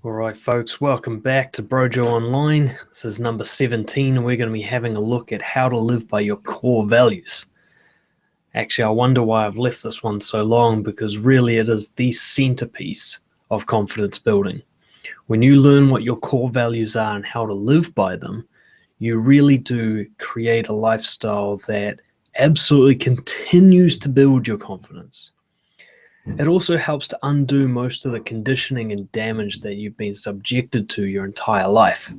All right, folks, welcome back to Brojo Online. This is number 17, and we're going to be having a look at how to live by your core values. Actually, I wonder why I've left this one so long, because really it is the centerpiece of confidence building. When you learn what your core values are and how to live by them, you really do create a lifestyle that absolutely continues to build your confidence. It also helps to undo most of the conditioning and damage that you've been subjected to your entire life,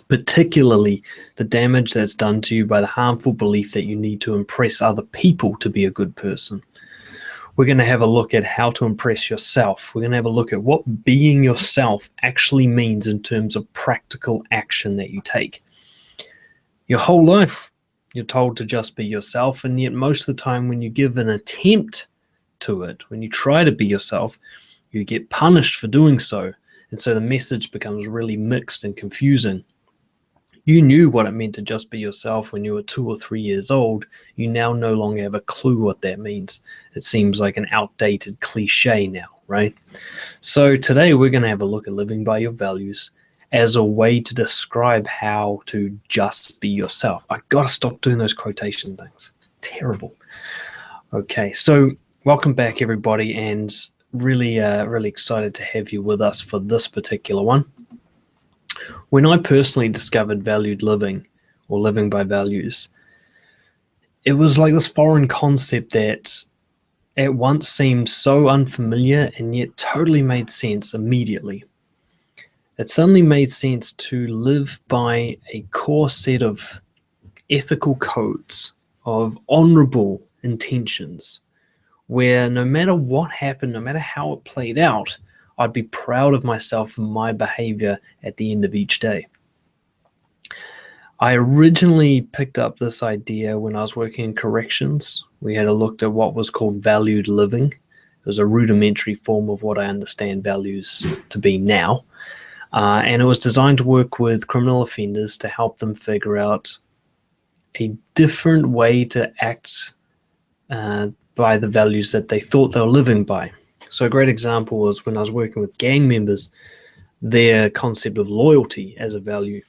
particularly the damage that's done to you by the harmful belief that you need to impress other people to be a good person. We're going to have a look at how to impress yourself. We're going to have a look at what being yourself actually means in terms of practical action that you take. Your whole life, you're told to just be yourself, and yet most of the time when you give an attempt to it, when you try to be yourself, you get punished for doing so, and so the message becomes really mixed and confusing. You knew what it meant to just be yourself when you were 2 or 3 years old. You now no longer have a clue what that means. It seems like an outdated cliche now, right? So today we're going to have a look at living by your values as a way to describe how to just be yourself. I got to stop doing those quotation things. Terrible. Okay, so welcome back, everybody, and really excited to have you with us for this particular one. When I personally discovered valued living, or living by values, it was like this foreign concept that at once seemed so unfamiliar and yet totally made sense immediately. It suddenly made sense to live by a core set of ethical codes, of honorable intentions, where no matter what happened, no matter how it played out, I'd be proud of myself and my behavior at the end of each day. I originally picked up this idea when I was working in corrections. We had a look at what was called valued living. It was a rudimentary form of what I understand values to be now. And it was designed to work with criminal offenders to help them figure out a different way to act by the values that they thought they were living by. So a great example was when I was working with gang members, their concept of loyalty as a value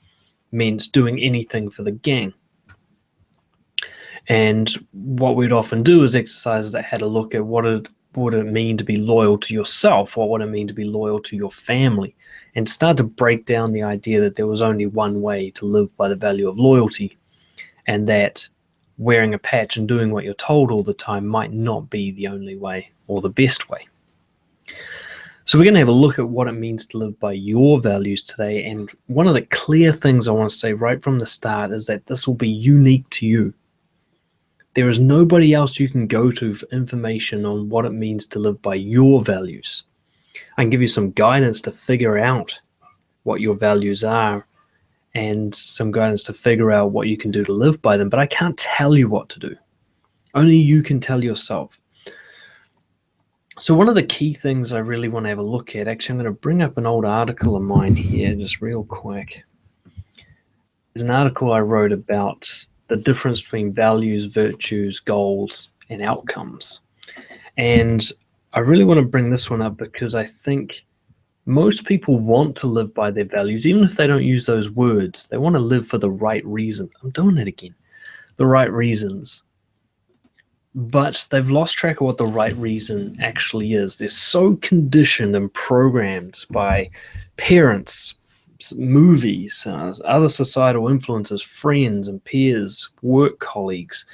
meant doing anything for the gang. And what we'd often do is exercises that had a look at what would it mean to be loyal to yourself, what would it mean to be loyal to your family, and start to break down the idea that there was only one way to live by the value of loyalty, and that wearing a patch and doing what you're told all the time might not be the only way or the best way. So we're going to have a look at what it means to live by your values today. And one of the clear things I want to say right from the start is that this will be unique to you. There is nobody else you can go to for information on what it means to live by your values. I can give you some guidance to figure out what your values are and some guidance to figure out what you can do to live by them, but I can't tell you what to do. Only you can tell yourself. So one of the key things I really want to have a look at, actually I'm going to bring up an old article of mine here just real quick. There's an article I wrote about the difference between values, virtues, goals, and outcomes. And I really want to bring this one up because I think most people want to live by their values, even if they don't use those words. They want to live for the right reason. I'm doing it again. The right reasons. But they've lost track of what the right reason actually is. They're so conditioned and programmed by parents, movies, other societal influences, friends and peers, work colleagues,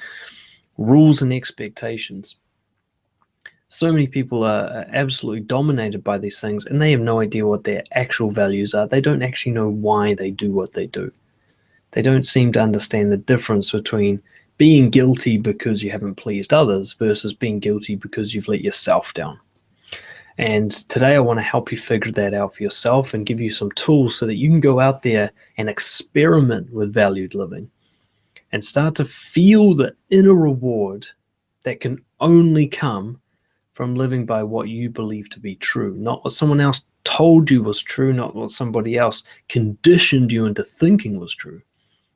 rules and expectations. So many people are absolutely dominated by these things, and they have no idea what their actual values are. They don't actually know why they do what they do. They don't seem to understand the difference between being guilty because you haven't pleased others versus being guilty because you've let yourself down. And today I want to help you figure that out for yourself and give you some tools so that you can go out there and experiment with valued living and start to feel the inner reward that can only come from living by what you believe to be true, not what someone else told you was true, not what somebody else conditioned you into thinking was true,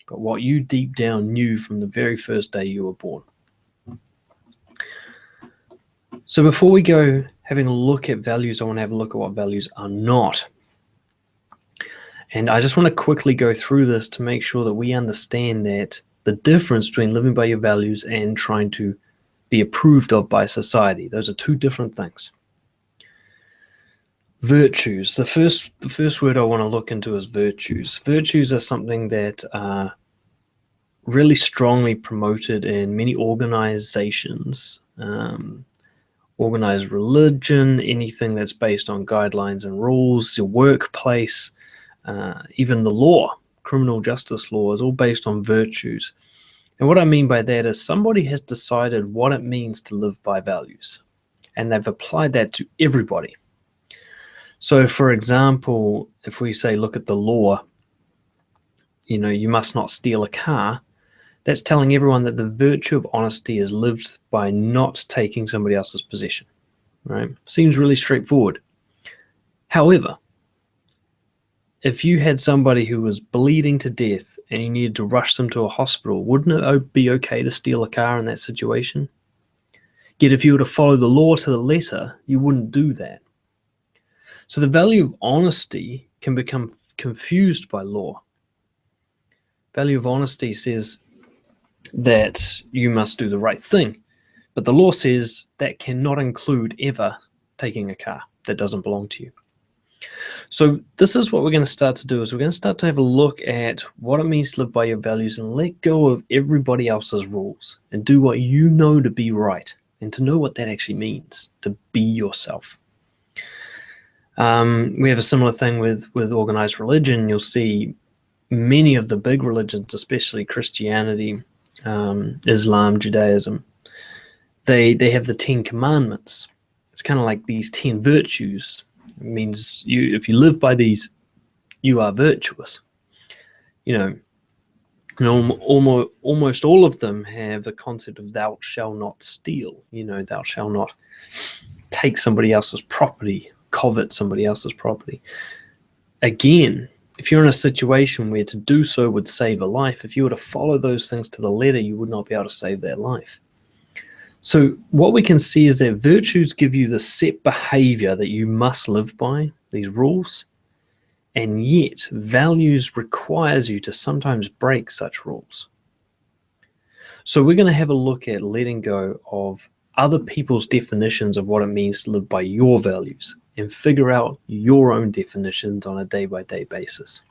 but what you deep down knew from the very first day you were born. So before we go having a look at values, I want to have a look at what values are not. And I just want to quickly go through this to make sure that we understand that the difference between living by your values and trying to be approved of by society. Those are two different things. Virtues. The first word I want to look into is virtues. Virtues are something that are really strongly promoted in many organizations, organized religion, anything that's based on guidelines and rules, your workplace, even the law, criminal justice law is all based on virtues. And what I mean by that is somebody has decided what it means to live by values, and they've applied that to everybody. So, for example, if we say, look at the law, you must not steal a car, that's telling everyone that the virtue of honesty is lived by not taking somebody else's possession, right? Seems really straightforward. However, if you had somebody who was bleeding to death and you needed to rush them to a hospital, wouldn't it be okay to steal a car in that situation? Yet if you were to follow the law to the letter, you wouldn't do that. So the value of honesty can become confused by law. Value of honesty says that you must do the right thing, but the law says that cannot include ever taking a car that doesn't belong to you. So this is what we're going to start to do, is we're going to start to have a look at what it means to live by your values and let go of everybody else's rules and do what you know to be right, and to know what that actually means, to be yourself. We have a similar thing with organized religion. You'll see many of the big religions, especially Christianity, Islam, Judaism, they have the 10 commandments. It's kind of like these 10 virtues. It means if you live by these, you are virtuous. And almost all of them have the concept of thou shalt not steal. Thou shalt not take somebody else's property, covet somebody else's property. Again, if you're in a situation where to do so would save a life, if you were to follow those things to the letter, you would not be able to save that life. So what we can see is that virtues give you the set behavior that you must live by, these rules, and yet values requires you to sometimes break such rules. So we're going to have a look at letting go of other people's definitions of what it means to live by your values and figure out your own definitions on a day-by-day basis.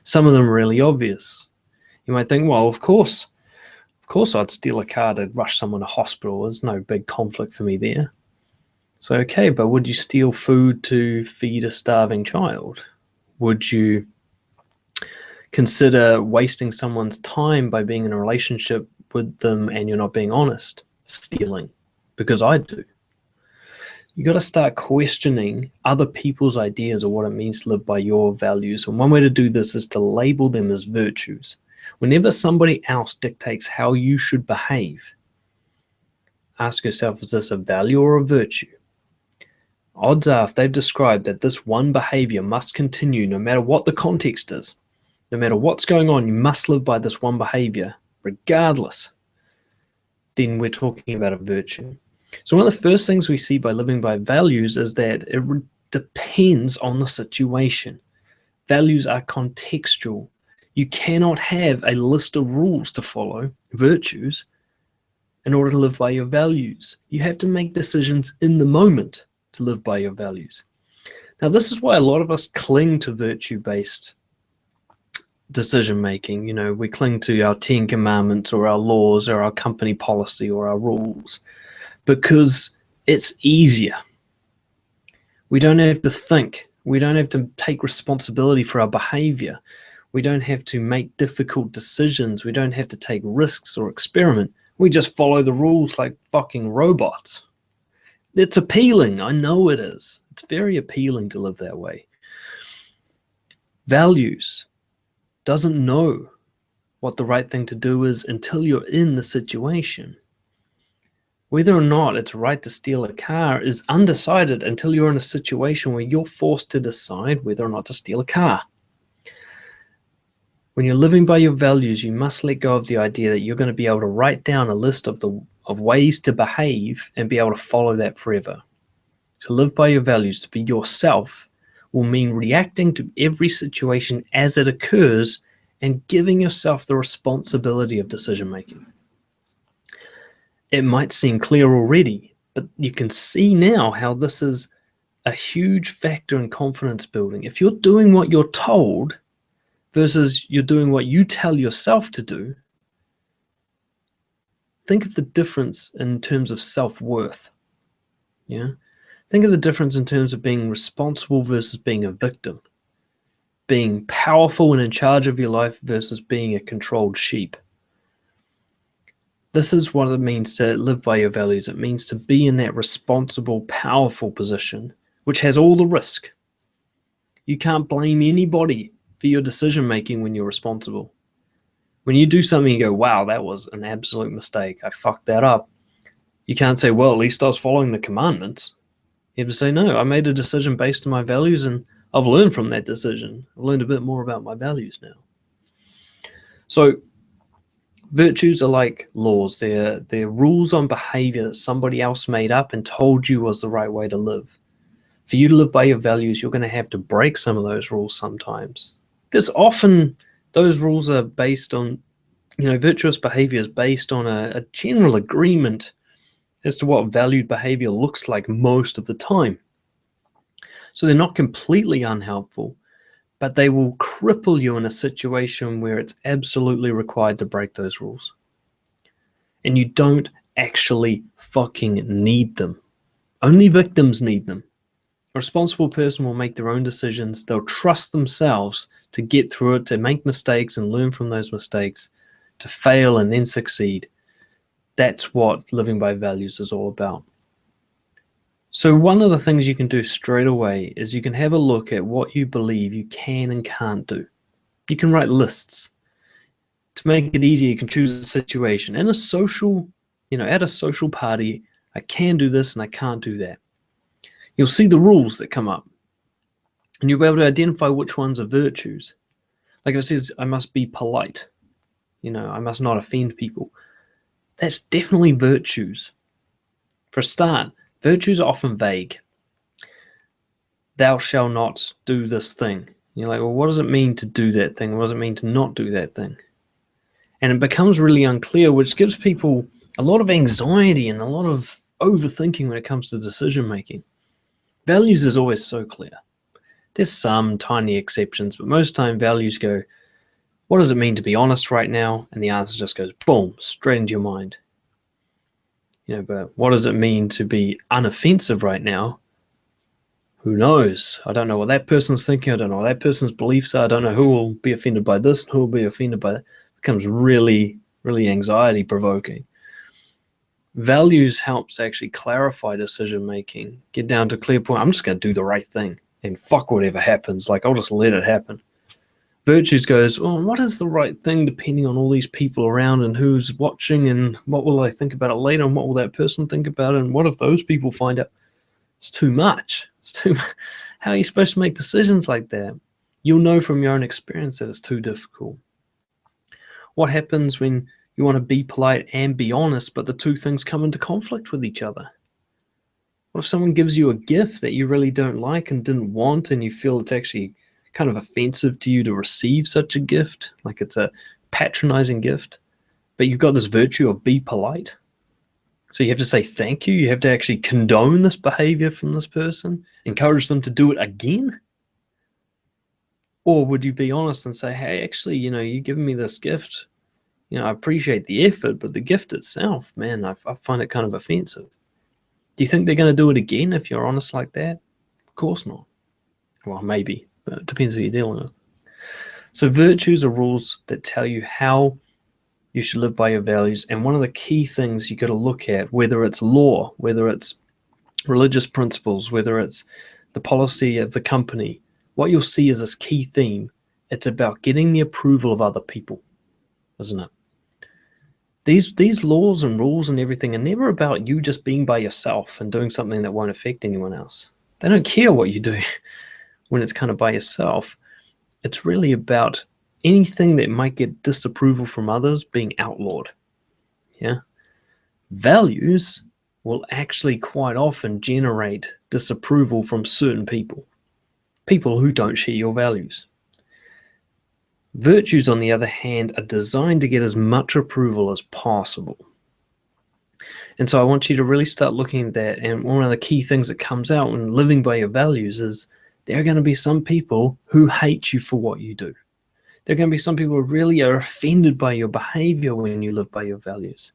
Some of them are really obvious. You might think, well, of course I'd steal a car to rush someone to hospital. There's no big conflict for me there. So, okay, but would you steal food to feed a starving child? Would you consider wasting someone's time by being in a relationship with them and you're not being honest? Stealing, because I do. You got to start questioning other people's ideas of what it means to live by your values. And one way to do this is to label them as virtues. Whenever somebody else dictates how you should behave, ask yourself, is this a value or a virtue? Odds are, if they've described that this one behavior must continue no matter what the context is, no matter what's going on, you must live by this one behavior, regardless, then we're talking about a virtue. So one of the first things we see by living by values is that it depends on the situation. Values are contextual. You cannot have a list of rules to follow, virtues, in order to live by your values. You have to make decisions in the moment to live by your values. Now, this is why a lot of us cling to virtue-based decision-making. We cling to our 10 commandments or our laws or our company policy or our rules because it's easier. We don't have to think. We don't have to take responsibility for our behavior. We don't have to make difficult decisions. We don't have to take risks or experiment. We just follow the rules like fucking robots. It's appealing. I know it is. It's very appealing to live that way. Values doesn't know what the right thing to do is until you're in the situation. Whether or not it's right to steal a car is undecided until you're in a situation where you're forced to decide whether or not to steal a car. When you're living by your values, you must let go of the idea that you're going to be able to write down a list of ways to behave and be able to follow that forever. To live by your values, to be yourself, will mean reacting to every situation as it occurs and giving yourself the responsibility of decision making. It might seem clear already, but you can see now how this is a huge factor in confidence building. If you're doing what you're told versus you're doing what you tell yourself to do, think of the difference in terms of self-worth. Yeah? Think of the difference in terms of being responsible versus being a victim. Being powerful and in charge of your life versus being a controlled sheep. This is what it means to live by your values. It means to be in that responsible, powerful position, which has all the risk. You can't blame anybody for your decision making when you're responsible. When you do something, you go, wow, that was an absolute mistake. I fucked that up. You can't say, well, at least I was following the commandments. You have to say, no, I made a decision based on my values, and I've learned from that decision. I've learned a bit more about my values now. So virtues are like laws. They're rules on behavior that somebody else made up and told you was the right way to live. For you to live by your values, you're going to have to break some of those rules sometimes. There's often those rules are based on, virtuous behavior is based on a general agreement as to what valued behavior looks like most of the time. So they're not completely unhelpful, but they will cripple you in a situation where it's absolutely required to break those rules. And you don't actually fucking need them. Only victims need them. A responsible person will make their own decisions. They'll trust themselves to get through it, to make mistakes and learn from those mistakes, to fail and then succeed. That's what living by values is all about. So one of the things you can do straight away is you can have a look at what you believe you can and can't do. You can write lists. To make it easier, you can choose a situation. In a social, at a social party, I can do this and I can't do that. You'll see the rules that come up. And you'll be able to identify which ones are virtues. Like if it says, I must be polite. I must not offend people. That's definitely virtues. For a start, virtues are often vague. Thou shalt not do this thing. You're like, well, what does it mean to do that thing? What does it mean to not do that thing? And it becomes really unclear, which gives people a lot of anxiety and a lot of overthinking when it comes to decision making. Values is always so clear. There's some tiny exceptions, but most time values go, what does it mean to be honest right now? And the answer just goes, boom, straight into your mind. But what does it mean to be unoffensive right now? Who knows? I don't know what that person's thinking. I don't know what that person's beliefs are. I don't know who will be offended by this and who will be offended by that. It becomes really, really anxiety provoking. Values helps actually clarify decision making, get down to a clear point. I'm just going to do the right thing and fuck whatever happens. Like, I'll just let it happen. Virtues goes, well, what is the right thing depending on all these people around and who's watching and what will I think about it later and what will that person think about it and what if those people find out? It's too much. How are you supposed to make decisions like that? You'll know from your own experience that it's too difficult. What happens when you want to be polite and be honest, but the two things come into conflict with each other? What if someone gives you a gift that you really don't like and didn't want, and you feel it's actually kind of offensive to you to receive such a gift, like it's a patronizing gift, but you've got this virtue of be polite? So you have to say thank you. You have to actually condone this behavior from this person, encourage them to do it again. Or would you be honest and say, hey, actually, you've given me this gift. I appreciate the effort, but the gift itself, man, I find it kind of offensive. Do you think they're going to do it again if you're honest like that? Of course not. Well, maybe, but it depends who you're dealing with. So virtues are rules that tell you how you should live by your values. And one of the key things you got to look at, whether it's law, whether it's religious principles, whether it's the policy of the company, what you'll see is this key theme. It's about getting the approval of other people, isn't it? These laws and rules and everything are never about you just being by yourself and doing something that won't affect anyone else. They don't care what you do when it's kind of by yourself. It's really about anything that might get disapproval from others being outlawed. Yeah. Values will actually quite often generate disapproval from certain people. people who don't share your values. Virtues, on the other hand, are designed to get as much approval as possible. And so I want you to really start looking at that. And one of the key things that comes out when living by your values is there are going to be some people who hate you for what you do. There are going to be some people who really are offended by your behavior when you live by your values.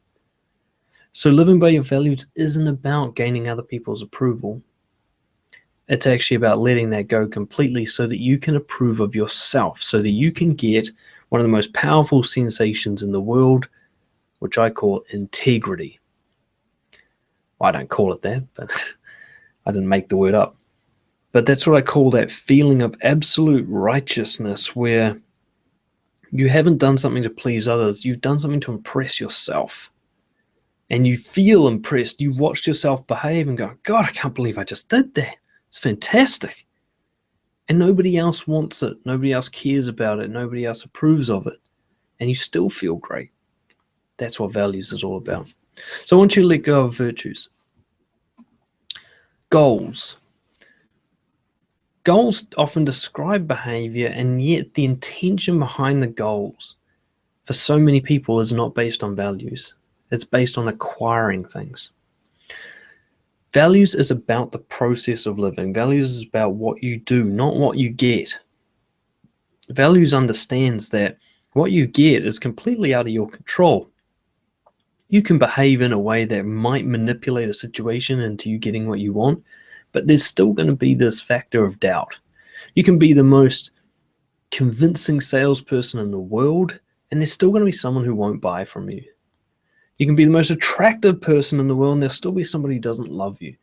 So living by your values isn't about gaining other people's approval. It's actually about letting that go completely so that you can approve of yourself, so that you can get one of the most powerful sensations in the world, which I call integrity. Well, I don't call it that, but I didn't make the word up. But that's what I call that feeling of absolute righteousness, where you haven't done something to please others, you've done something to impress yourself. And you feel impressed. You've watched yourself behave and go, God, I can't believe I just did that. It's fantastic. And nobody else wants it. Nobody else cares about it. Nobody else approves of it. And you still feel great. That's what values is all about. So I want you to let go of virtues. Goals. Goals often describe behavior, and yet the intention behind the goals for so many people is not based on values. It's based on acquiring things. Values is about the process of living. Values is about what you do, not what you get. Values understands that what you get is completely out of your control. You can behave in a way that might manipulate a situation into you getting what you want, but there's still going to be this factor of doubt. You can be the most convincing salesperson in the world, and there's still going to be someone who won't buy from you. You can be the most attractive person in the world, and there'll still be somebody who doesn't love you.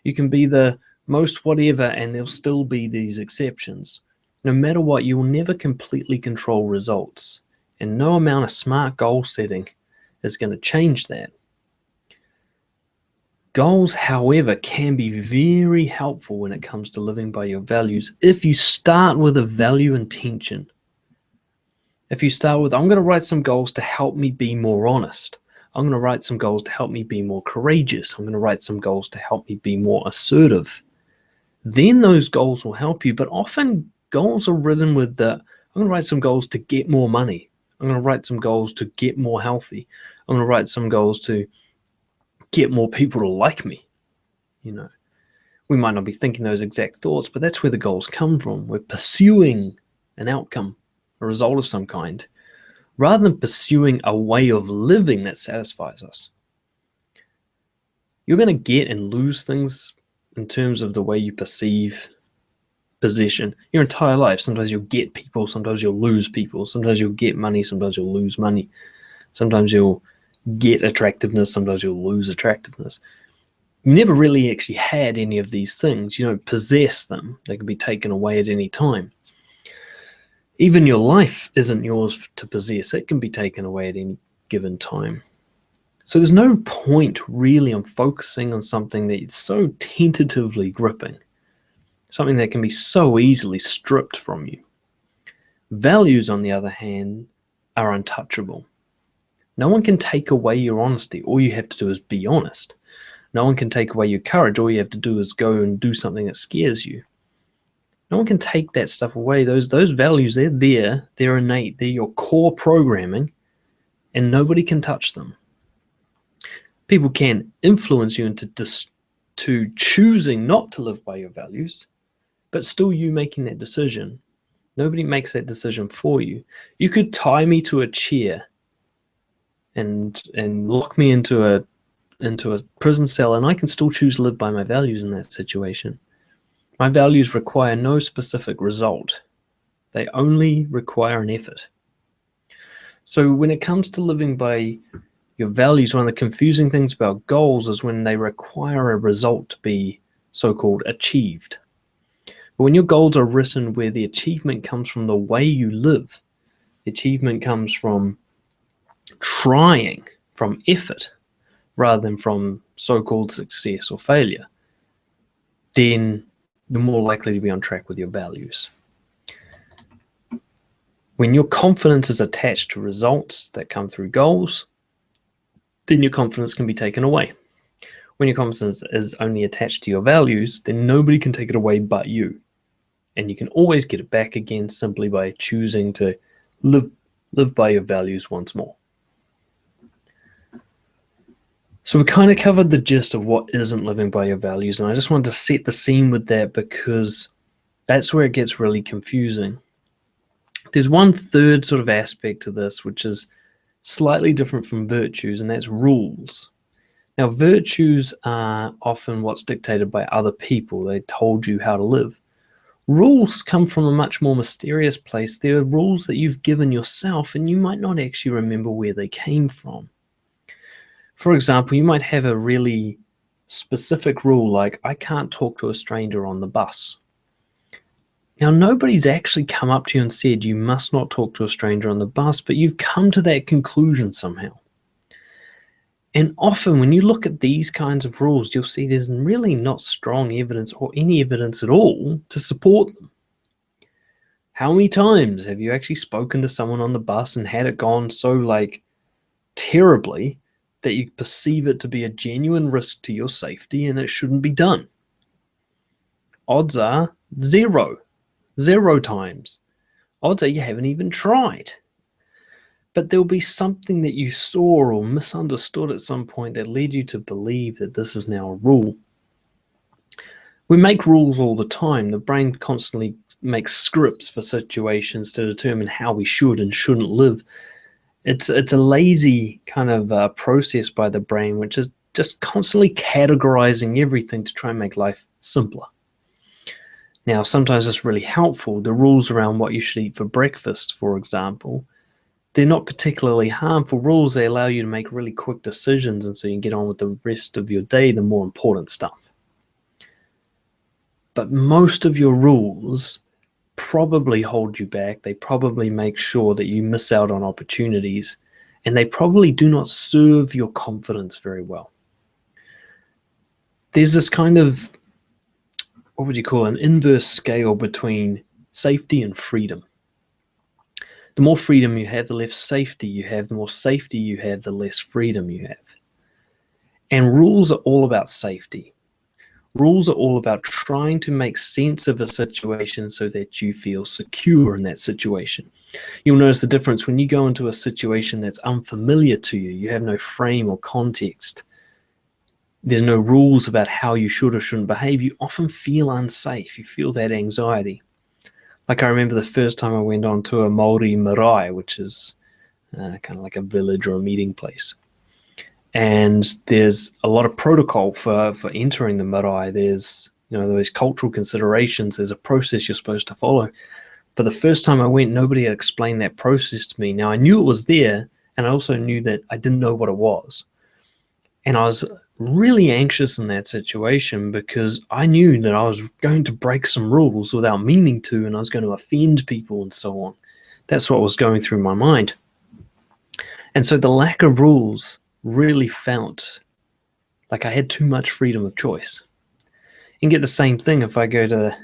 You can be the most whatever, and there'll still be these exceptions. No matter what, you will never completely control results, and no amount of smart goal setting is going to change that. Goals, however, can be very helpful when it comes to living by your values if you start with a value intention. If you start with, I'm going to write some goals to help me be more honest. I'm going to write some goals to help me be more courageous. I'm going to write some goals to help me be more assertive. Then those goals will help you. But often goals are written with the, I'm going to write some goals to get more money. I'm going to write some goals to get more healthy. I'm going to write some goals to get more people to like me. You know, we might not be thinking those exact thoughts, but that's where the goals come from. We're pursuing an outcome, a result of some kind, rather than pursuing a way of living that satisfies us. You're going to get and lose things in terms of the way you perceive possession your entire life. Sometimes you'll get people, sometimes you'll lose people, sometimes you'll get money, sometimes you'll lose money, sometimes you'll get attractiveness, sometimes you'll lose attractiveness. You never really actually had any of these things. You don't possess them. They can be taken away at any time. Even your life isn't yours to possess. It can be taken away at any given time. So there's no point really on focusing on something that is so tentatively gripping, something that can be so easily stripped from you. Values, on the other hand, are untouchable. No one can take away your honesty. All you have to do is be honest. No one can take away your courage. All you have to do is go and do something that scares you. No one can take that stuff away. Those values, they're there. They're innate. They're your core programming, and nobody can touch them. People can influence you into choosing not to live by your values, but still you making that decision. Nobody makes that decision for you. You could tie me to a chair and lock me into a prison cell, and I can still choose to live by my values in that situation. My values require no specific result. They only require an effort. So when it comes to living by your values, one of the confusing things about goals is when they require a result to be so-called achieved. But when your goals are written where the achievement comes from the way you live, the achievement comes from trying, from effort, rather than from so-called success or failure, then you're more likely to be on track with your values. When your confidence is attached to results that come through goals, then your confidence can be taken away. When your confidence is only attached to your values, then nobody can take it away but you. and you can always get it back again simply by choosing to live by your values once more. So we kind of covered the gist of what isn't living by your values, and I just wanted to set the scene with that because that's where it gets really confusing. There's one third sort of aspect to this, which is slightly different from virtues, and that's rules. Now, virtues are often what's dictated by other people. They told you how to live. Rules come from a much more mysterious place. They're rules that you've given yourself, and you might not actually remember where they came from. For example, you might have a really specific rule like, I can't talk to a stranger on the bus. Now, nobody's actually come up to you and said you must not talk to a stranger on the bus, but you've come to that conclusion somehow. And often when you look at these kinds of rules, you'll see there's really not strong evidence or any evidence at all to support them. How many times have you actually spoken to someone on the bus and had it gone so terribly that you perceive it to be a genuine risk to your safety and it shouldn't be done? Odds are zero times. Odds are you haven't even tried. But there'll be something that you saw or misunderstood at some point that led you to believe that this is now a rule. We make rules all the time. The brain constantly makes scripts for situations to determine how we should and shouldn't live. It's a lazy kind of process by the brain, which is just constantly categorizing everything to try and make life simpler. Now, sometimes it's really helpful. The rules around what you should eat for breakfast, for example, they're not particularly harmful rules. They allow you to make really quick decisions, and so you can get on with the rest of your day, the more important stuff. But most of your rules probably hold you back. They probably make sure that you miss out on opportunities, and they probably do not serve your confidence very well. There's this kind of, what would you call an inverse scale between safety and freedom. The more freedom you have, the less safety you have. The more safety you have, the less freedom you have. And rules are all about safety. Rules are all about trying to make sense of a situation so that you feel secure in that situation. You'll notice the difference when you go into a situation that's unfamiliar to you. You have no frame or context. There's no rules about how you should or shouldn't behave. You often feel unsafe. You feel that anxiety. Like I remember the first time I went on to a Māori marae, which is kind of like a village or a meeting place. And there's a lot of protocol for entering the marae. There's, those cultural considerations. There's a process you're supposed to follow. But the first time I went, nobody had explained that process to me. Now, I knew it was there, and I also knew that I didn't know what it was. And I was really anxious in that situation because I knew that I was going to break some rules without meaning to, and I was going to offend people and so on. That's what was going through my mind. And so the lack of rules really felt like I had too much freedom of choice. You can get the same thing if I go to,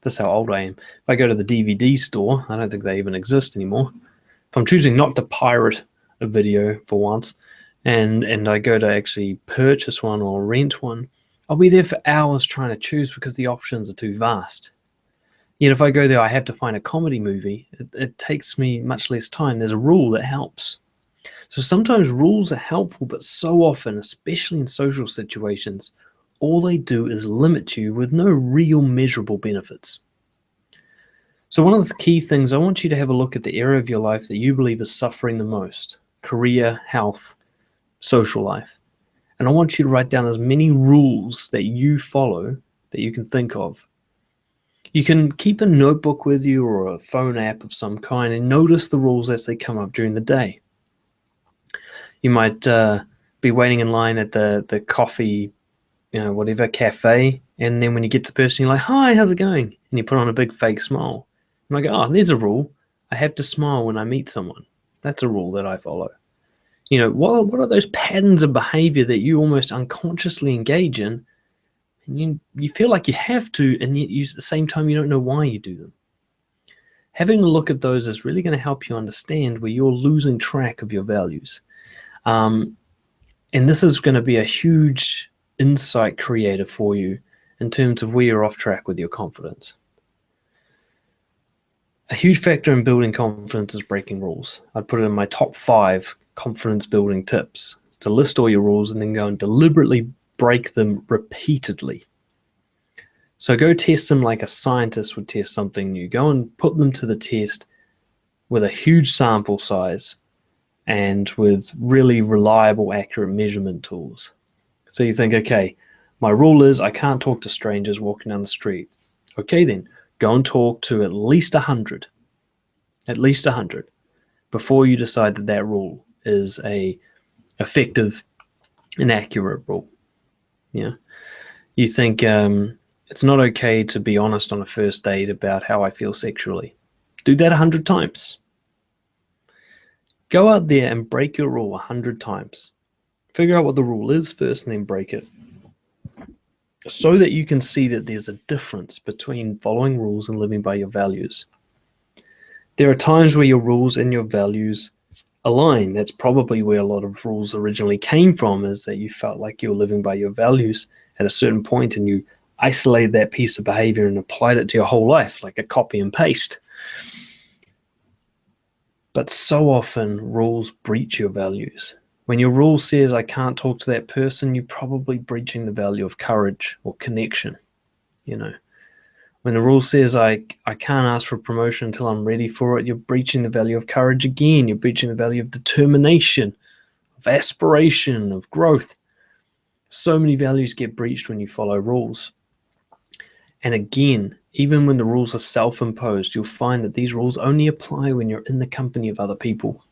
this is how old I am, if I go to the DVD store. I don't think they even exist anymore. If I'm choosing not to pirate a video for once, and I go to actually purchase one or rent one, I'll be there for hours trying to choose because the options are too vast. Yet if I go there, I have to find a comedy movie. It takes me much less time. There's a rule that helps. So sometimes rules are helpful, but so often, especially in social situations, all they do is limit you with no real measurable benefits. So one of the key things, I want you to have a look at the area of your life that you believe is suffering the most: career, health, social life. And I want you to write down as many rules that you follow that you can think of. You can keep a notebook with you or a phone app of some kind and notice the rules as they come up during the day. You might be waiting in line at the coffee, whatever, cafe, and then when you get to the person, you're like, "Hi, how's it going?" And you put on a big fake smile. And I go, "Oh, there's a rule. I have to smile when I meet someone." That's a rule that I follow. What are those patterns of behavior that you almost unconsciously engage in, and you feel like you have to, and yet at the same time you don't know why you do them? Having a look at those is really going to help you understand where you're losing track of your values. And this is going to be a huge insight creator for you in terms of where you're off track with your confidence. A huge factor in building confidence is breaking rules. I'd put it in my top 5 confidence building tips. It's to list all your rules and then go and deliberately break them repeatedly. So go test them like a scientist would test something new. Go and put them to the test with a huge sample size and with really reliable, accurate measurement tools. So you think, okay, my rule is I can't talk to strangers walking down the street. Okay, then go and talk to at least 100. At least 100 before you decide that that rule is a effective and accurate rule. Yeah, you think it's not okay to be honest on a first date about how I feel sexually. Do that 100 times. Go out there and break your rule 100 times. Figure out what the rule is first and then break it, so that you can see that there's a difference between following rules and living by your values. There are times where your rules and your values align. That's probably where a lot of rules originally came from, is that you felt like you were living by your values at a certain point and you isolated that piece of behavior and applied it to your whole life like a copy and paste. But so often rules breach your values. When your rule says I can't talk to that person, you're probably breaching the value of courage or connection. When the rule says I can't ask for a promotion until I'm ready for it, you're breaching the value of courage again. You're breaching the value of determination, of aspiration, of growth. So many values get breached when you follow rules. And again, even when the rules are self-imposed, you'll find that these rules only apply when you're in the company of other people.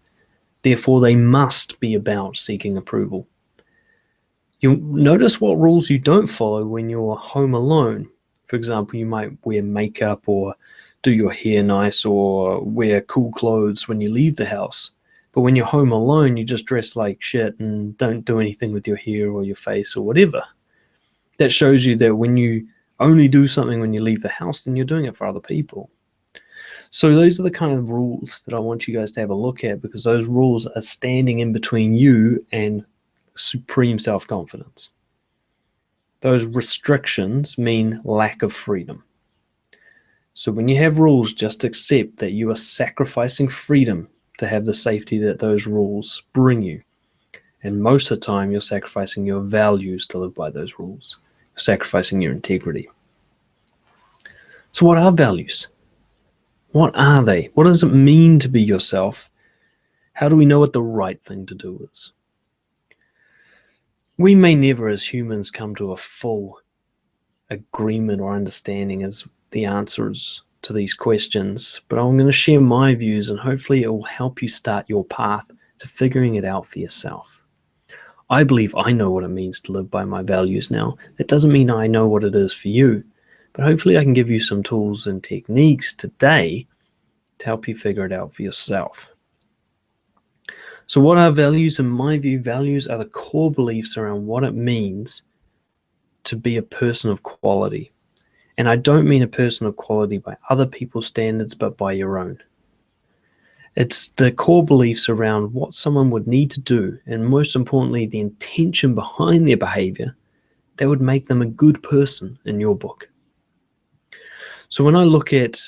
Therefore, they must be about seeking approval. You'll notice what rules you don't follow when you're home alone. For example, you might wear makeup or do your hair nice or wear cool clothes when you leave the house. But when you're home alone, you just dress like shit and don't do anything with your hair or your face or whatever. That shows you that when you only do something when you leave the house, then you're doing it for other people. So those are the kind of rules that I want you guys to have a look at, because those rules are standing in between you and supreme self-confidence. Those restrictions mean lack of freedom. So when you have rules, just accept that you are sacrificing freedom to have the safety that those rules bring you. And most of the time, you're sacrificing your values to live by those rules. You're sacrificing your integrity. So what are values? What are they? What does it mean to be yourself? How do we know what the right thing to do is? We may never as humans come to a full agreement or understanding as the answers to these questions, but I'm going to share my views and hopefully it will help you start your path to figuring it out for yourself. I believe I know what it means to live by my values now. That doesn't mean I know what it is for you, but hopefully I can give you some tools and techniques today to help you figure it out for yourself. So what are values? In my view, values are the core beliefs around what it means to be a person of quality. And I don't mean a person of quality by other people's standards, but by your own. It's the core beliefs around what someone would need to do, and most importantly, the intention behind their behavior that would make them a good person in your book. So when I look at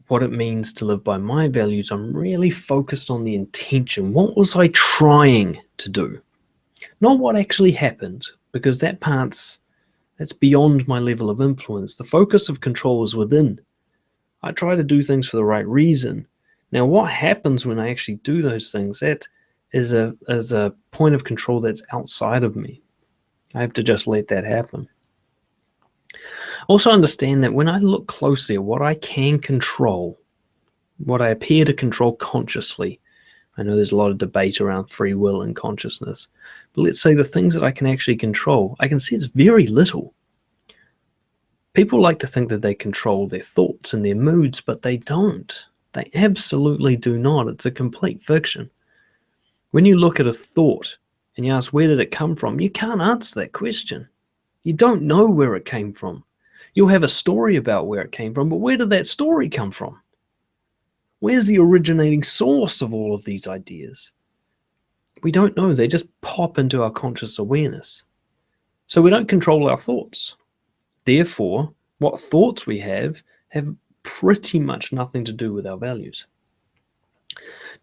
what it means to live by my values, I'm really focused on the intention. What was I trying to do? Not what actually happened, because that's beyond my level of influence. The focus of control is within. I try to do things for the right reason. Now, what happens when I actually do those things, that is a point of control that's outside of me. I have to just let that happen. Also understand that when I look closely at what I can control, what I appear to control consciously, I know there's a lot of debate around free will and consciousness, but let's say the things that I can actually control, I can see it's very little. People like to think that they control their thoughts and their moods, but they don't. They absolutely do not. It's a complete fiction. When you look at a thought and you ask, where did it come from? You can't answer that question. You don't know where it came from. You'll have a story about where it came from, but where did that story come from? Where's the originating source of all of these ideas? We don't know. They just pop into our conscious awareness. So we don't control our thoughts. Therefore, what thoughts we have pretty much nothing to do with our values.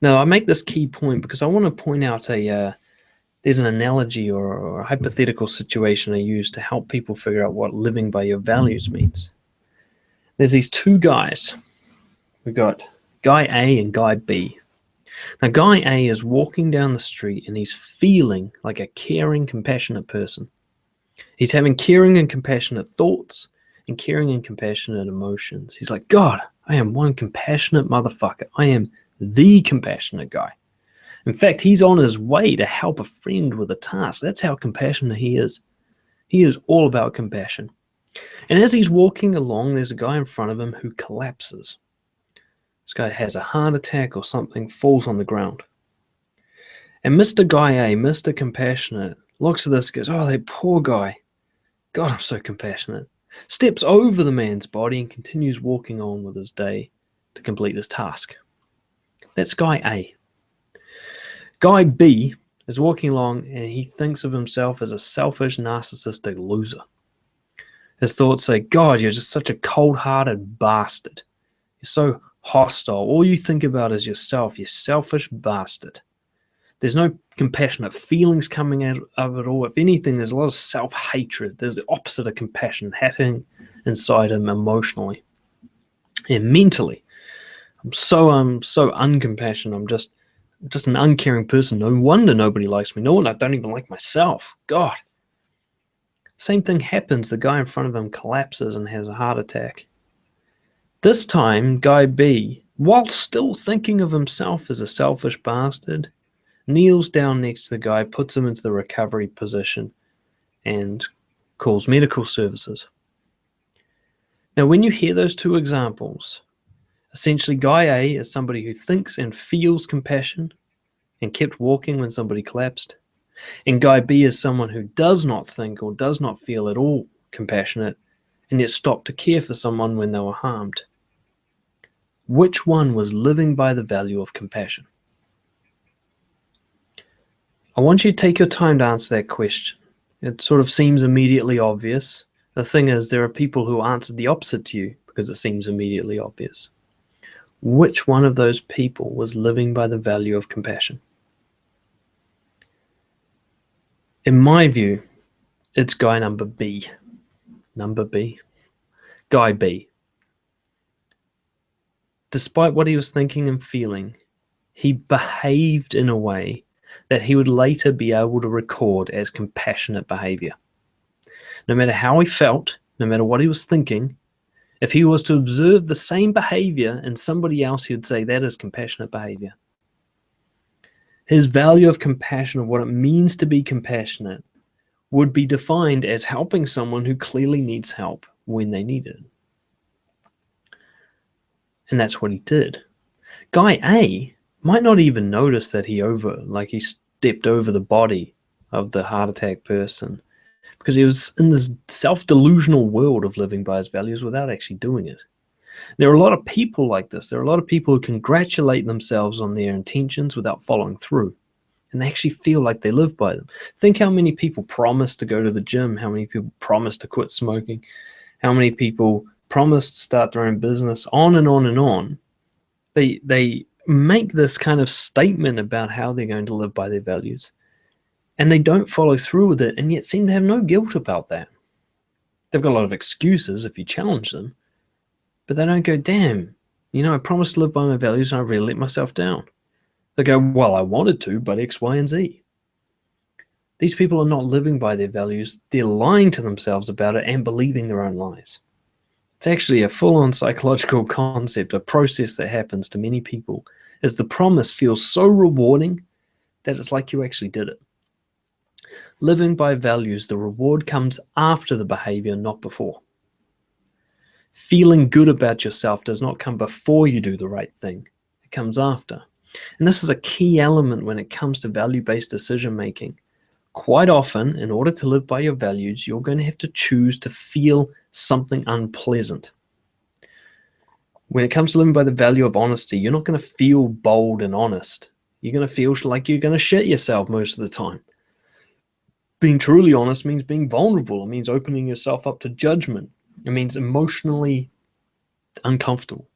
Now, I make this key point because I want to point out there's an analogy or a hypothetical situation I use to help people figure out what living by your values means. There's these two guys. We've got guy A and guy B. Now, guy A is walking down the street and he's feeling like a caring, compassionate person. He's having caring and compassionate thoughts and caring and compassionate emotions. He's like, God, I am one compassionate motherfucker. I am the compassionate guy. In fact, he's on his way to help a friend with a task. That's how compassionate he is. He is all about compassion. And as he's walking along, there's a guy in front of him who collapses. This guy has a heart attack or something, falls on the ground. And Mr. Guy A, Mr. Compassionate, looks at this, goes, oh, that poor guy. God, I'm so compassionate. Steps over the man's body and continues walking on with his day to complete his task. That's Guy A. Guy B is walking along and he thinks of himself as a selfish, narcissistic loser. His thoughts say, God, you're just such a cold-hearted bastard. You're so hostile. All you think about is yourself, you selfish bastard. There's no compassionate feelings coming out of it all. If anything, there's a lot of self-hatred. There's the opposite of compassion happening inside him emotionally and mentally. I'm so uncompassionate. I'm just an uncaring person. No wonder nobody likes me. No one, I don't even like myself. God. Same thing happens. The guy in front of him collapses and has a heart attack. This time, Guy B, while still thinking of himself as a selfish bastard, kneels down next to the guy, puts him into the recovery position, and calls medical services. Now, when you hear those two examples, essentially Guy A is somebody who thinks and feels compassion and kept walking when somebody collapsed. And Guy B is someone who does not think or does not feel at all compassionate and yet stopped to care for someone when they were harmed. Which one was living by the value of compassion? I want you to take your time to answer that question. It sort of seems immediately obvious. The thing is, there are people who answered the opposite to you because it seems immediately obvious. Which one of those people was living by the value of compassion? In my view, it's guy number B. Number B. Guy B. Despite what he was thinking and feeling, he behaved in a way that he would later be able to record as compassionate behavior. No matter how he felt, no matter what he was thinking, if he was to observe the same behavior in somebody else, he would say that is compassionate behavior. His value of compassion, of what it means to be compassionate, would be defined as helping someone who clearly needs help when they need it. And that's what he did. Guy A might not even notice that he stepped over the body of the heart attack person because he was in this self-delusional world of living by his values without actually doing it. There are a lot of people like this. There are a lot of people who congratulate themselves on their intentions without following through. And they actually feel like they live by them. Think how many people promise to go to the gym, how many people promise to quit smoking, how many people promise to start their own business, on and on and on. They make this kind of statement about how they're going to live by their values, and they don't follow through with it, and yet seem to have no guilt about that. They've got a lot of excuses if you challenge them, but they don't go, damn, I promised to live by my values and I really let myself down. They go, well, I wanted to, but X, Y, and Z. These people are not living by their values. They're lying to themselves about it and believing their own lies. It's actually a full-on psychological concept, a process that happens to many people, as the promise feels so rewarding that it's like you actually did it. Living by values, the reward comes after the behavior, not before. Feeling good about yourself does not come before you do the right thing. It comes after. And this is a key element when it comes to value-based decision-making. Quite often, in order to live by your values, you're going to have to choose to feel something unpleasant. When it comes to living by the value of honesty, you're not going to feel bold and honest. You're going to feel like you're going to shit yourself most of the time. Being truly honest means being vulnerable. It means opening yourself up to judgment. It means emotionally uncomfortable.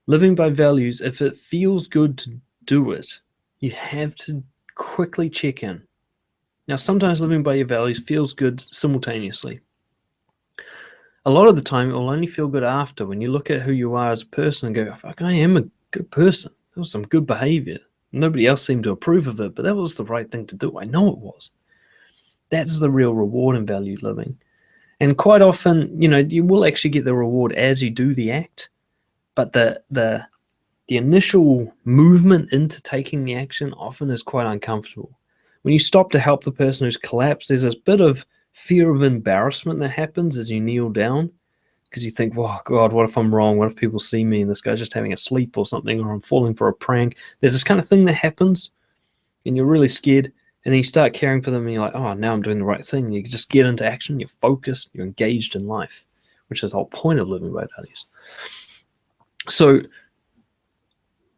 Living by values, if it feels good to do it, you have to quickly check in. Now, sometimes living by your values feels good simultaneously. A lot of the time, it will only feel good after, when you look at who you are as a person and go, fuck, I am a good person. That was some good behavior. Nobody else seemed to approve of it, but that was the right thing to do. I know it was. That's the real reward in valued living. And quite often, you will actually get the reward as you do the act, but the initial movement into taking the action often is quite uncomfortable. When you stop to help the person who's collapsed, there's this bit of fear of embarrassment that happens as you kneel down, because you think, oh God, what if I'm wrong? What if people see me and this guy's just having a sleep or something, or I'm falling for a prank? There's this kind of thing that happens and you're really scared, and then you start caring for them and you're like, oh, now I'm doing the right thing. You just get into action, you're focused, you're engaged in life, which is the whole point of living by values. So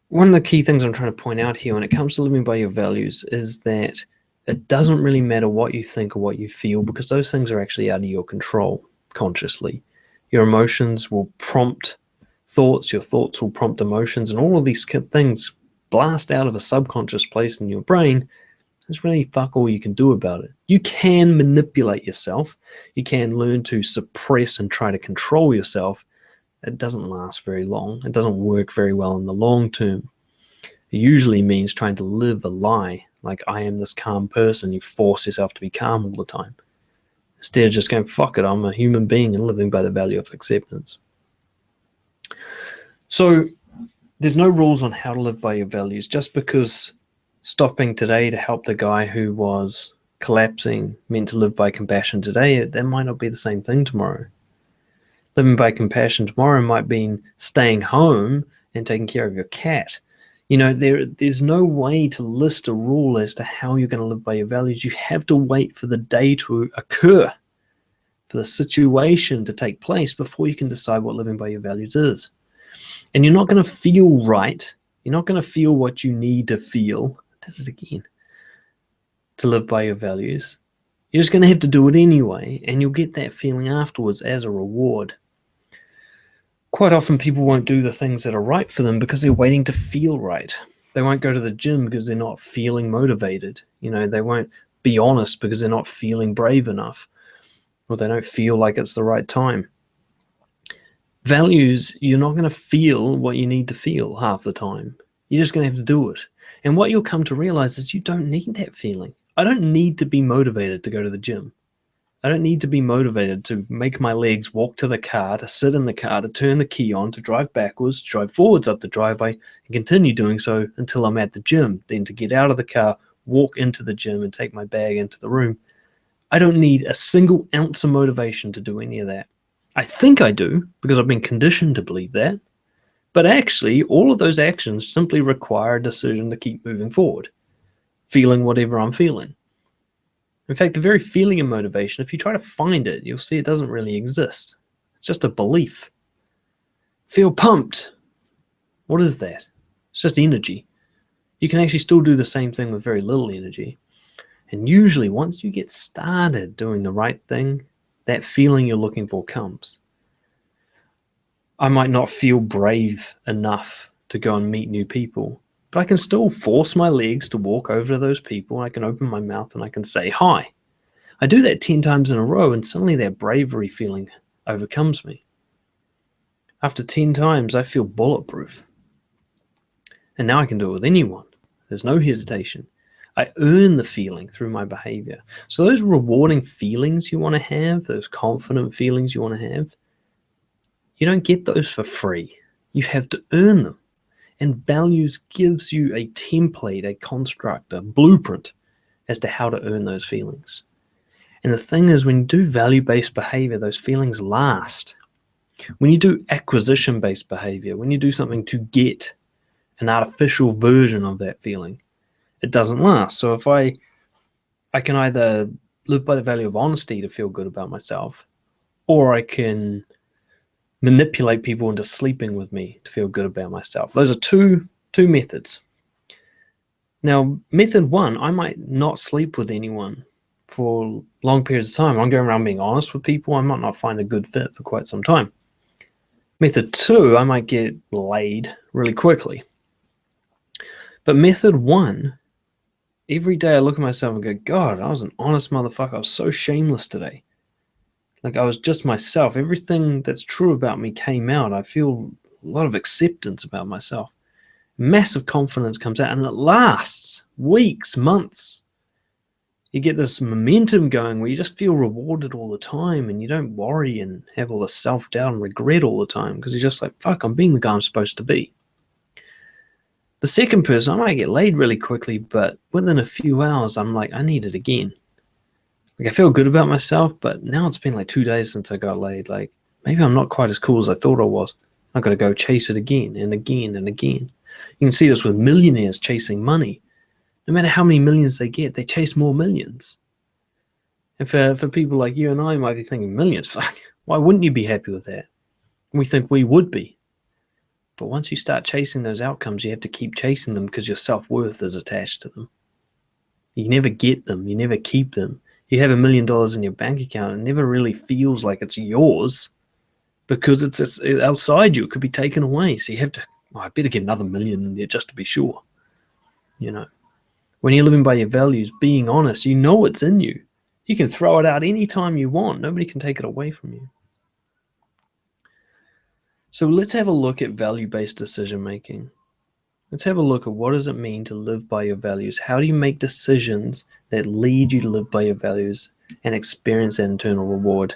one of the key things I'm trying to point out here when it comes to living by your values is that it doesn't really matter what you think or what you feel, because those things are actually out of your control consciously. Your emotions will prompt thoughts, your thoughts will prompt emotions, and all of these things blast out of a subconscious place in your brain. There's really fuck all you can do about it. You can manipulate yourself. You can learn to suppress and try to control yourself. It doesn't last very long. It doesn't work very well in the long term. It usually means trying to live a lie, like I am this calm person. You force yourself to be calm all the time, instead of just going, fuck it, I'm a human being, and living by the value of acceptance. So there's no rules on how to live by your values. Just because stopping today to help the guy who was collapsing meant to live by compassion today, that might not be the same thing tomorrow. Living by compassion tomorrow might mean staying home and taking care of your cat. There's no way to list a rule as to how you're going to live by your values. You have to wait for the day to occur, for the situation to take place, before you can decide what living by your values is. And you're not going to feel right. You're not going to feel what you need to feel. I did it again. To live by your values. You're just going to have to do it anyway, and you'll get that feeling afterwards as a reward. Quite often people won't do the things that are right for them because they're waiting to feel right. They won't go to the gym because they're not feeling motivated. They won't be honest because they're not feeling brave enough, or they don't feel like it's the right time. Values, you're not going to feel what you need to feel half the time. You're just going to have to do it. And what you'll come to realize is you don't need that feeling. I don't need to be motivated to go to the gym. I don't need to be motivated to make my legs walk to the car, to sit in the car, to turn the key on, to drive backwards, to drive forwards up the driveway, and continue doing so until I'm at the gym. Then to get out of the car, walk into the gym, and take my bag into the room. I don't need a single ounce of motivation to do any of that. I think I do, because I've been conditioned to believe that. But actually, all of those actions simply require a decision to keep moving forward, feeling whatever I'm feeling. In fact, the very feeling of motivation, if you try to find it, you'll see it doesn't really exist. It's just a belief. Feel pumped. What is that? It's just energy. You can actually still do the same thing with very little energy. And usually, once you get started doing the right thing, that feeling you're looking for comes. I might not feel brave enough to go and meet new people, but I can still force my legs to walk over to those people. I can open my mouth and I can say hi. I do that 10 times in a row, and suddenly that bravery feeling overcomes me. After 10 times, I feel bulletproof. And now I can do it with anyone. There's no hesitation. I earn the feeling through my behavior. So those rewarding feelings you want to have, those confident feelings you want to have, you don't get those for free. You have to earn them. And values gives you a template, a construct, a blueprint as to how to earn those feelings. And the thing is, when you do value-based behavior, those feelings last. When you do acquisition-based behavior, when you do something to get an artificial version of that feeling, it doesn't last. So if I can either live by the value of honesty to feel good about myself, or I can manipulate people into sleeping with me to feel good about myself. Those are two methods. Now, method one, I might not sleep with anyone for long periods of time. I'm going around being honest with people. I might not find a good fit for quite some time. Method 2, I might get laid really quickly. But method 1, every day I look at myself and go, God, I was an honest motherfucker. I was so shameless today. Like, I was just myself. Everything that's true about me came out. I feel a lot of acceptance about myself. Massive confidence comes out, and it lasts weeks, months. You get this momentum going where you just feel rewarded all the time, and you don't worry and have all the self-doubt and regret all the time, because you're just like, fuck, I'm being the guy I'm supposed to be. The second person, I might get laid really quickly, but within a few hours, I'm like, I need it again. Like, I feel good about myself, but now it's been like 2 days since I got laid. Like, maybe I'm not quite as cool as I thought I was. I've got to go chase it again and again and again. You can see this with millionaires chasing money. No matter how many millions they get, they chase more millions. And for people like you and I might be thinking, millions, fuck, why wouldn't you be happy with that? We think we would be. But once you start chasing those outcomes, you have to keep chasing them because your self-worth is attached to them. You never get them. You never keep them. You have $1 million in your bank account, it never really feels like it's yours because it's outside you. It could be taken away. So you have to, I better get another million in there just to be sure. You know, when you're living by your values, being honest, you know it's in you. You can throw it out anytime you want. Nobody can take it away from you. So let's have a look at value-based decision making. Let's have a look at what does it mean to live by your values. How do you make decisions that lead you to live by your values and experience that internal reward?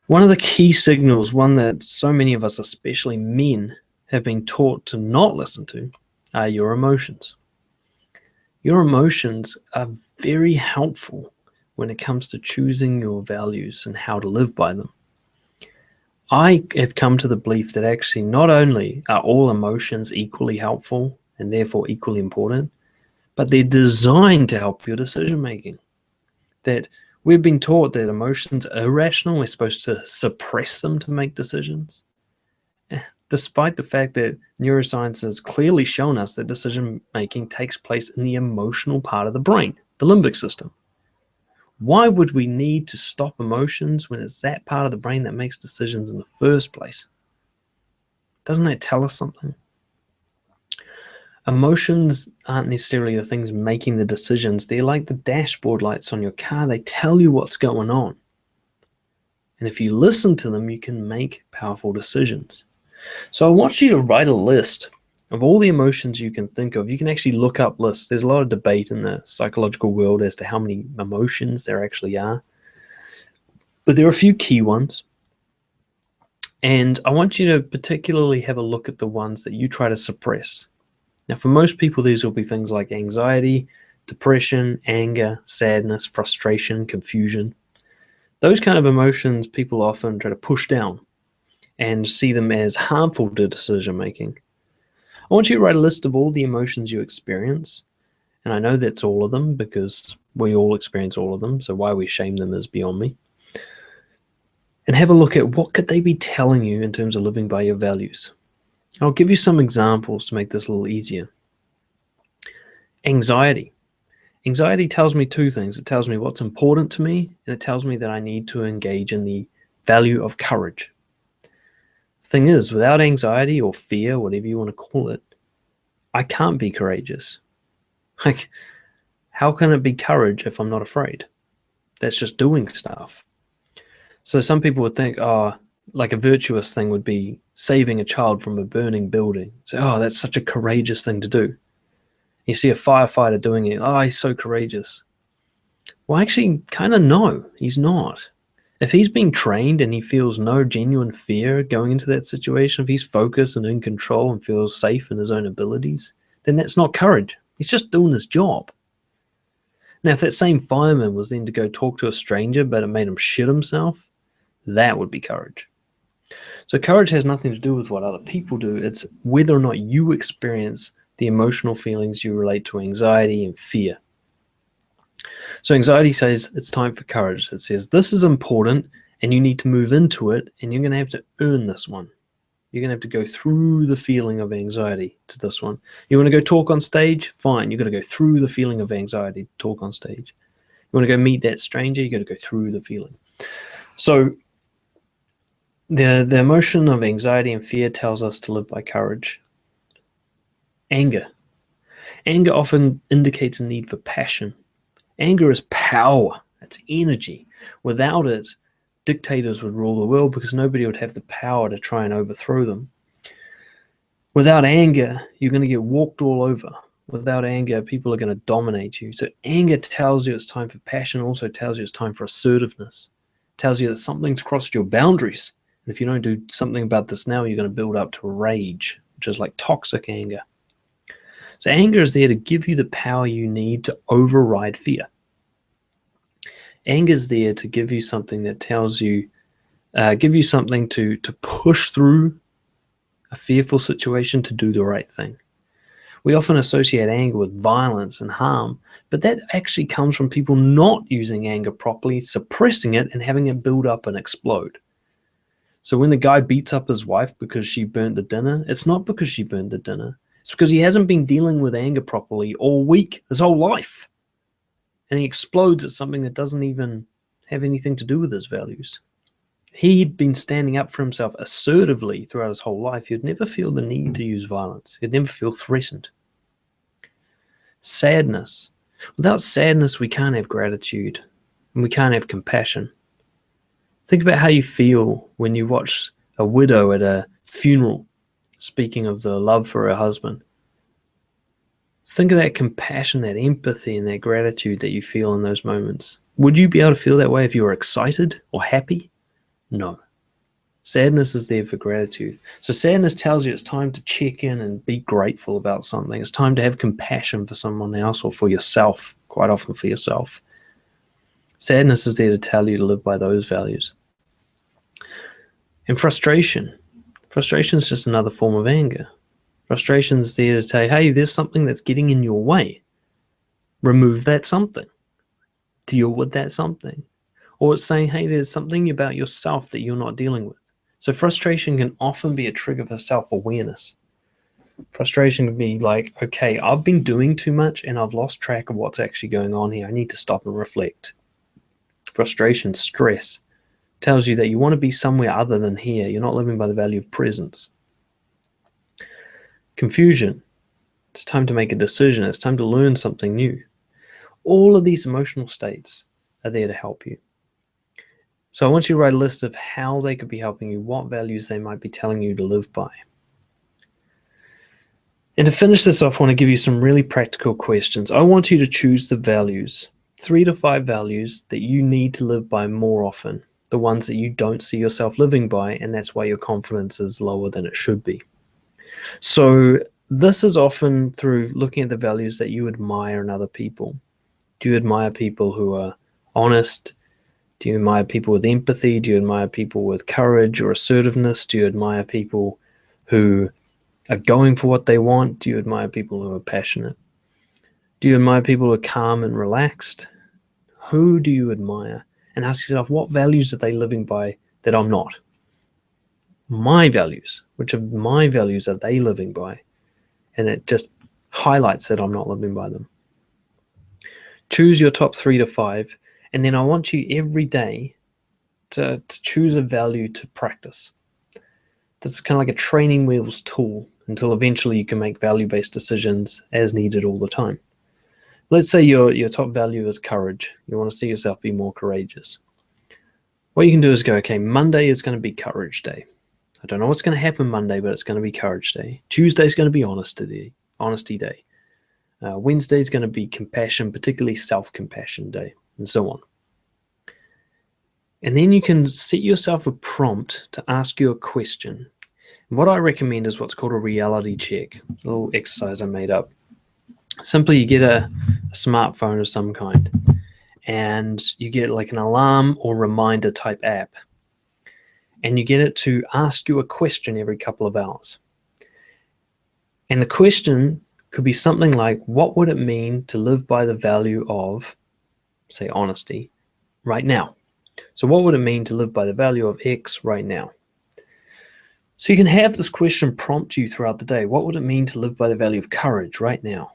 One of the key signals, one that so many of us, especially men, have been taught to not listen to, are your emotions. Your emotions are very helpful when it comes to choosing your values and how to live by them. I have come to the belief that actually not only are all emotions equally helpful and therefore equally important, but they're designed to help your decision making. That we've been taught that emotions are irrational, we're supposed to suppress them to make decisions, despite the fact that neuroscience has clearly shown us that decision making takes place in the emotional part of the brain, the limbic system. Why would we need to stop emotions when it's that part of the brain that makes decisions in the first place? Doesn't that tell us something? Emotions aren't necessarily the things making the decisions. They're like the dashboard lights on your car. They tell you what's going on. And if you listen to them, you can make powerful decisions. So I want you to write a list of all the emotions you can think of. You can actually look up lists. There's a lot of debate in the psychological world as to how many emotions there actually are. But there are a few key ones. And I want you to particularly have a look at the ones that you try to suppress. Now, for most people, these will be things like anxiety, depression, anger, sadness, frustration, confusion. Those kind of emotions people often try to push down and see them as harmful to decision making. I want you to write a list of all the emotions you experience. And I know that's all of them because we all experience all of them. So why we shame them is beyond me. And have a look at what could they be telling you in terms of living by your values. I'll give you some examples to make this a little easier. Anxiety. Anxiety tells me two things. It tells me what's important to me, and it tells me that I need to engage in the value of courage. The thing is, without anxiety or fear, whatever you want to call it, I can't be courageous. Like, how can it be courage if I'm not afraid? That's just doing stuff. So some people would think, oh, like a virtuous thing would be saving a child from a burning building. So, oh, that's such a courageous thing to do. You see a firefighter doing it. Oh, he's so courageous. Well, actually, kind of no, he's not. If he's being trained and he feels no genuine fear going into that situation, if he's focused and in control and feels safe in his own abilities, then that's not courage. He's just doing his job. Now, if that same fireman was then to go talk to a stranger, but it made him shit himself, that would be courage. So courage has nothing to do with what other people do. It's whether or not you experience the emotional feelings you relate to anxiety and fear. So anxiety says it's time for courage. It says this is important and you need to move into it, and you're going to have to earn this one. You're going to have to go through the feeling of anxiety to this one. You want to go talk on stage? Fine. You've got to go through the feeling of anxiety to talk on stage. You want to go meet that stranger? You've got to go through the feeling. So The emotion of anxiety and fear tells us to live by courage. Anger. Anger often indicates a need for passion. Anger is power. It's energy. Without it, dictators would rule the world because nobody would have the power to try and overthrow them. Without anger, you're going to get walked all over. Without anger, people are going to dominate you. So anger tells you it's time for passion, also tells you it's time for assertiveness. It tells you that something's crossed your boundaries. And if you don't do something about this now, you're going to build up to rage, which is like toxic anger. So anger is there to give you the power you need to override fear. Anger is there to give you something that tells you, give you something to push through a fearful situation to do the right thing. We often associate anger with violence and harm, but that actually comes from people not using anger properly, suppressing it, and having it build up and explode. So when the guy beats up his wife because she burnt the dinner, it's not because she burnt the dinner. It's because he hasn't been dealing with anger properly all week, his whole life. And he explodes at something that doesn't even have anything to do with his values. He'd been standing up for himself assertively throughout his whole life. He'd never feel the need to use violence. He'd never feel threatened. Sadness. Without sadness, we can't have gratitude and we can't have compassion. Think about how you feel when you watch a widow at a funeral speaking of the love for her husband. Think of that compassion, that empathy, and that gratitude that you feel in those moments. Would you be able to feel that way if you were excited or happy? No. Sadness is there for gratitude. So sadness tells you it's time to check in and be grateful about something. It's time to have compassion for someone else or for yourself, quite often for yourself. Sadness is there to tell you to live by those values. And frustration. Frustration is just another form of anger. Frustration is there to say, hey, there's something that's getting in your way. Remove that something. Deal with that something. Or it's saying, hey, there's something about yourself that you're not dealing with. So frustration can often be a trigger for self-awareness. Frustration can be like, okay, I've been doing too much and I've lost track of what's actually going on here. I need to stop and reflect. Frustration, stress, tells you that you want to be somewhere other than here. You're not living by the value of presence. Confusion. It's time to make a decision. It's time to learn something new. All of these emotional states are there to help you. So I want you to write a list of how they could be helping you, what values they might be telling you to live by. And to finish this off, I want to give you some really practical questions. I want you to choose the values, 3 to 5 values that you need to live by more often, the ones that you don't see yourself living by, and that's why your confidence is lower than it should be. So this is often through looking at the values that you admire in other people. Do you admire people who are honest? Do you admire people with empathy? Do you admire people with courage or assertiveness? Do you admire people who are going for what they want? Do you admire people who are passionate? Do you admire people who are calm and relaxed? Who do you admire? And ask yourself, what values are they living by that I'm not? My values. Which of my values are they living by? And it just highlights that I'm not living by them. Choose your top 3 to 5. And then I want you every day to choose a value to practice. This is kind of like a training wheels tool until eventually you can make value-based decisions as needed all the time. Let's say your top value is courage. You want to see yourself be more courageous. What you can do is go, okay, Monday is going to be courage day. I don't know what's going to happen Monday, but it's going to be courage day. Tuesday is going to be honesty day. Wednesday is going to be compassion, particularly self-compassion day, and so on. And then you can set yourself a prompt to ask you a question. And what I recommend is what's called a reality check, a little exercise I made up. Simply, you get a smartphone of some kind, and you get like an alarm or reminder type app, and you get it to ask you a question every couple of hours. And the question could be something like, what would it mean to live by the value of, say, honesty right now? So what would it mean to live by the value of X right now? So you can have this question prompt you throughout the day. What would it mean to live by the value of courage right now?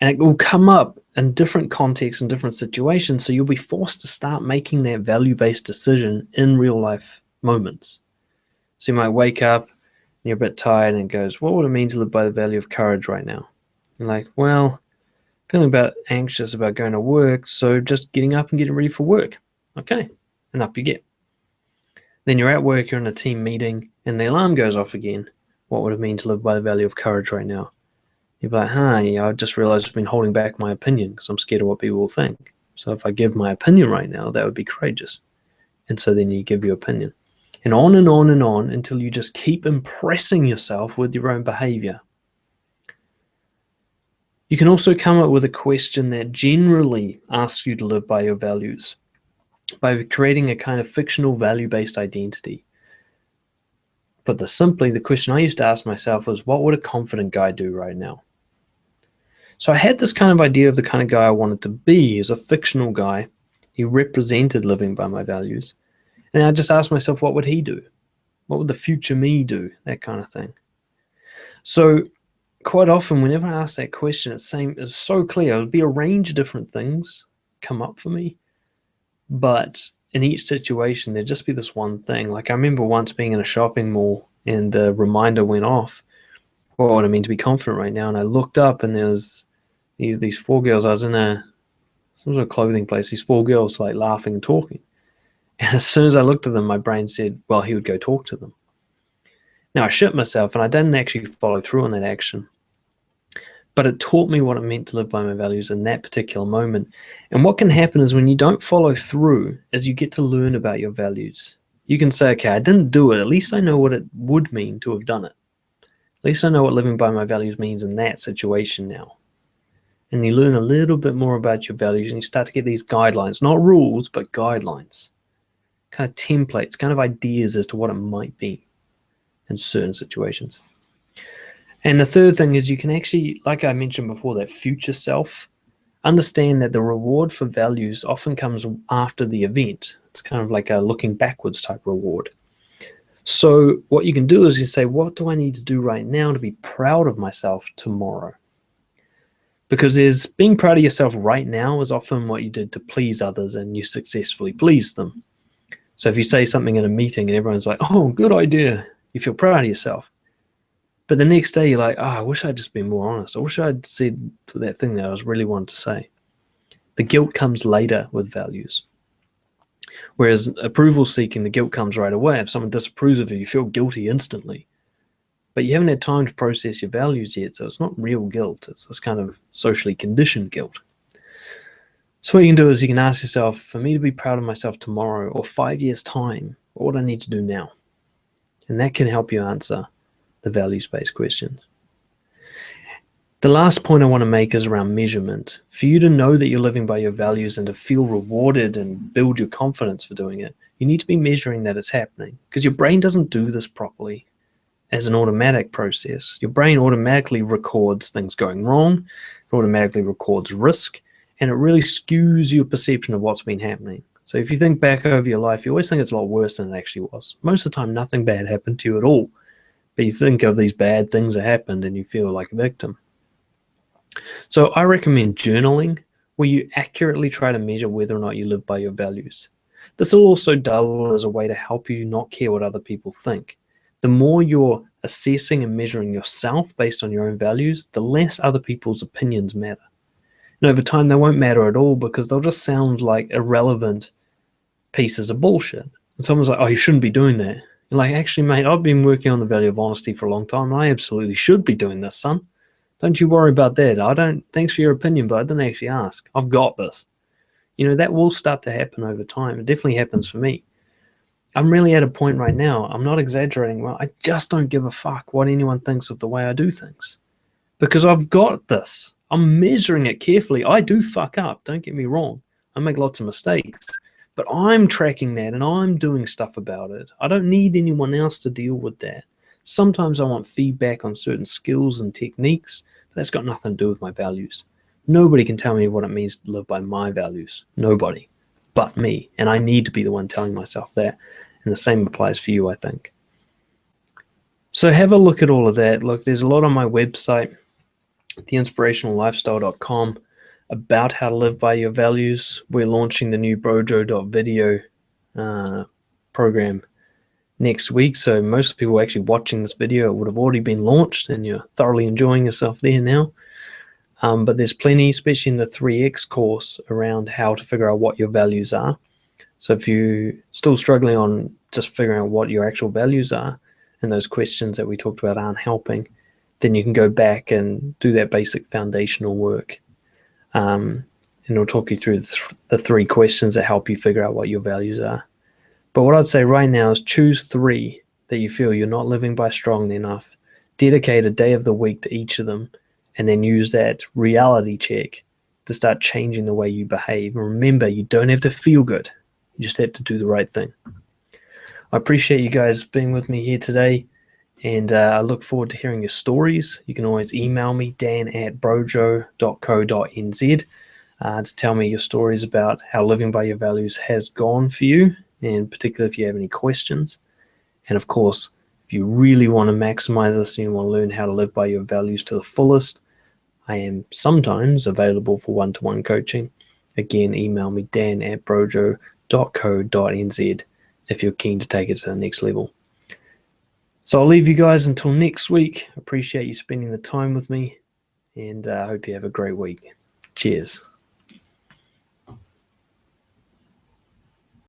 And it will come up in different contexts and different situations, so you'll be forced to start making that value-based decision in real life moments. So you might wake up and you're a bit tired and it goes, what would it mean to live by the value of courage right now? You're like, well, feeling about anxious about going to work, so just getting up and getting ready for work. Okay, and up you get. Then you're at work, you're in a team meeting, and the alarm goes off again. What would it mean to live by the value of courage right now? You'd be like, I just realized I've been holding back my opinion because I'm scared of what people will think. So if I give my opinion right now, that would be courageous. And so then you give your opinion. And on and on and on until you just keep impressing yourself with your own behavior. You can also come up with a question that generally asks you to live by your values by creating a kind of fictional value-based identity. Put this simply, the question I used to ask myself was, what would a confident guy do right now? So I had this kind of idea of the kind of guy I wanted to be. He was a fictional guy. He represented living by my values. And I just asked myself, what would he do? What would the future me do? That kind of thing. So quite often, whenever I ask that question, it's so clear. It would be a range of different things come up for me. But in each situation, there'd just be this one thing. Like I remember once being in a shopping mall and the reminder went off, what would it mean to be confident right now? And I looked up and there was these four girls. I was in some sort of clothing place. These four girls like laughing and talking. And as soon as I looked at them, my brain said, well, he would go talk to them. Now I shit myself and I didn't actually follow through on that action. But it taught me what it meant to live by my values in that particular moment. And what can happen is when you don't follow through, is you get to learn about your values. You can say, okay, I didn't do it. At least I know what it would mean to have done it. At least I know what living by my values means in that situation now. And you learn a little bit more about your values and you start to get these guidelines, not rules, but guidelines, kind of templates, kind of ideas as to what it might be in certain situations. And the third thing is you can actually, like I mentioned before, that future self, understand that the reward for values often comes after the event. It's kind of like a looking backwards type reward. So what you can do is you say, what do I need to do right now to be proud of myself tomorrow? Because being proud of yourself right now is often what you did to please others and you successfully pleased them. So if you say something in a meeting and everyone's like, oh, good idea, you feel proud of yourself. But the next day you're like, I wish I'd just been more honest. I wish I'd said that thing that I was really wanting to say. The guilt comes later with values. Whereas approval seeking, the guilt comes right away. If someone disapproves of you, you feel guilty instantly. But you haven't had time to process your values yet, so it's not real guilt. It's this kind of socially conditioned guilt. So what you can do is you can ask yourself, for me to be proud of myself tomorrow or 5 years' time, what would I need to do now? And that can help you answer the values-based questions. The last point I want to make is around measurement. For you to know that you're living by your values and to feel rewarded and build your confidence for doing it, you need to be measuring that it's happening, because your brain doesn't do this properly as an automatic process. Your brain automatically records things going wrong, it automatically records risk, and it really skews your perception of what's been happening. So if you think back over your life, you always think it's a lot worse than it actually was. Most of the time, nothing bad happened to you at all. But you think of these bad things that happened and you feel like a victim. So I recommend journaling, where you accurately try to measure whether or not you live by your values. This will also double as a way to help you not care what other people think. The more you're assessing and measuring yourself based on your own values, the less other people's opinions matter. And over time, they won't matter at all because they'll just sound like irrelevant pieces of bullshit. And someone's like, oh, you shouldn't be doing that. You're like, actually, mate, I've been working on the value of honesty for a long time. And I absolutely should be doing this, son. Don't you worry about that. Thanks for your opinion, but I didn't actually ask. I've got this. That will start to happen over time. It definitely happens for me. I'm really at a point right now, I'm not exaggerating. Well, I just don't give a fuck what anyone thinks of the way I do things. Because I've got this. I'm measuring it carefully. I do fuck up. Don't get me wrong. I make lots of mistakes. But I'm tracking that and I'm doing stuff about it. I don't need anyone else to deal with that. Sometimes I want feedback on certain skills and techniques, but that's got nothing to do with my values. Nobody can tell me what it means to live by my values. Nobody but me. And I need to be the one telling myself that. And the same applies for you, I think. So have a look at all of that. Look, there's a lot on my website, theinspirationallifestyle.com, about how to live by your values. We're launching the new Brojo.video program next week. So most people actually watching this video, it would have already been launched and you're thoroughly enjoying yourself there now. But there's plenty, especially in the 3X course, around how to figure out what your values are. So if you're still struggling on just figuring out what your actual values are, and those questions that we talked about aren't helping, then you can go back and do that basic foundational work. And it'll talk you through the 3 questions that help you figure out what your values are. But what I'd say right now is choose 3 that you feel you're not living by strongly enough. Dedicate a day of the week to each of them, and then use that reality check to start changing the way you behave. And remember, you don't have to feel good. You just have to do the right thing. I appreciate you guys being with me here today, and I look forward to hearing your stories. You can always email me, dan@brojo.co.nz, to tell me your stories about how living by your values has gone for you, and particularly if you have any questions. And of course, if you really want to maximize this and you want to learn how to live by your values to the fullest, I am sometimes available for one-to-one coaching. Again, email me, dan@brojo.co.nz, if you're keen to take it to the next level. So I'll leave you guys until next week. Appreciate you spending the time with me, and I hope you have a great week. Cheers.